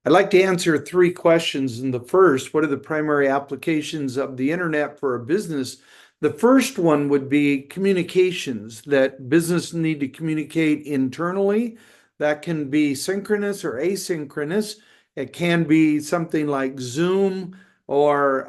I'd like to answer three questions. And the first, what are the primary applications of the internet for a business? The first one would be communications, that business need to communicate internally. That can be synchronous or asynchronous. It can be something like Zoom or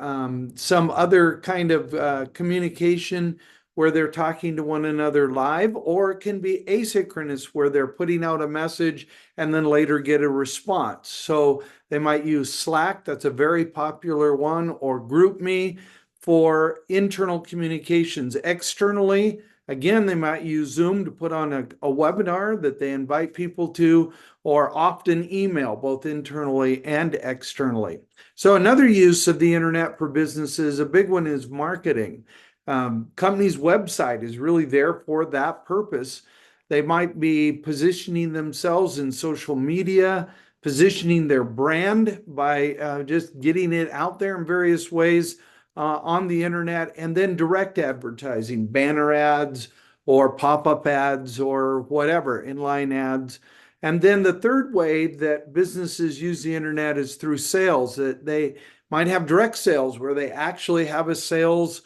some other kind of communication where they're talking to one another live, or it can be asynchronous where they're putting out a message and then later get a response. So they might use Slack, that's a very popular one, or GroupMe for internal communications. Externally, again, they might use Zoom to put on a webinar that they invite people to, or often email, both internally and externally. So another use of the internet for businesses, a big one is marketing. Company's website is really there for that purpose. They might be positioning themselves in social media, positioning their brand by just getting it out there in various ways on the internet, and then direct advertising, banner ads or pop-up ads or whatever, inline ads. And then the third way that businesses use the internet is through sales, that they might have direct sales where they actually have a sales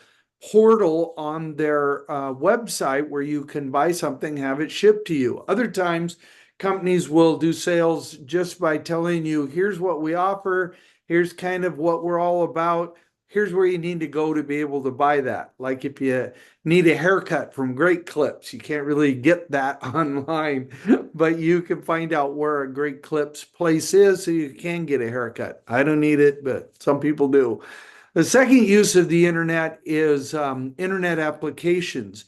portal on their website where you can buy something, have it shipped to you. Other times, companies will do sales just by telling you, here's what we offer, here's kind of what we're all about, here's where you need to go to be able to buy that. Like if you need a haircut from Great Clips, you can't really get that online, but you can find out where a Great Clips place is so you can get a haircut. I don't need it, but some people do. The second use of the internet is internet applications.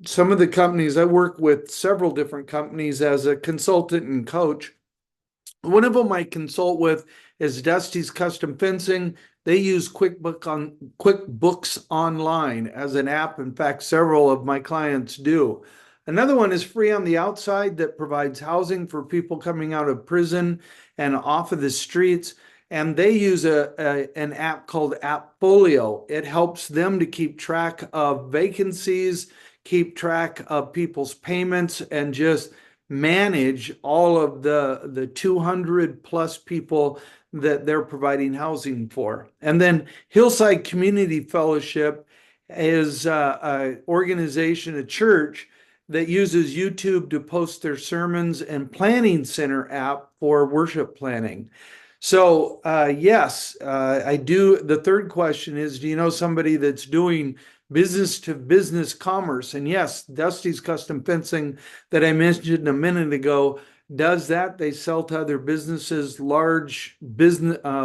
Some of the companies, I work with several different companies as a consultant and coach. One of them I consult with is Dusty's Custom Fencing. They use QuickBooks Online as an app. In fact, several of my clients do. Another one is Free on the Outside that provides housing for people coming out of prison and off of the streets. And they use an app called Appfolio. It helps them to keep track of vacancies, keep track of people's payments, and just manage all of the 200 plus people that they're providing housing for. And then Hillside Community Fellowship is an organization, a church that uses YouTube to post their sermons, and Planning Center app for worship planning. So, yes, I do. The third question is, do you know somebody that's doing business to business commerce? And yes, Dusty's Custom Fencing that I mentioned a minute ago does that. They sell to other businesses, large builders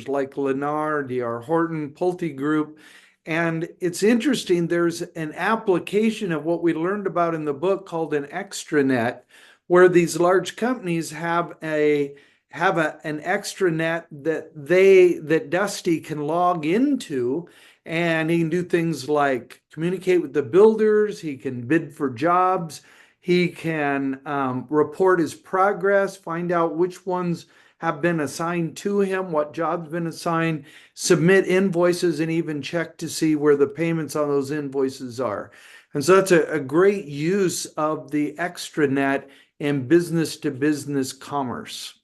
like Lennar, D.R. Horton, Pulte Group. And it's interesting, there's an application of what we learned about in the book called an extranet, where these large companies have an extranet that Dusty can log into, and he can do things like communicate with the builders, he can bid for jobs, he can report his progress, find out which ones have been assigned to him, what jobs been assigned, submit invoices, and even check to see where the payments on those invoices are. And so that's a great use of the extranet in business to business commerce.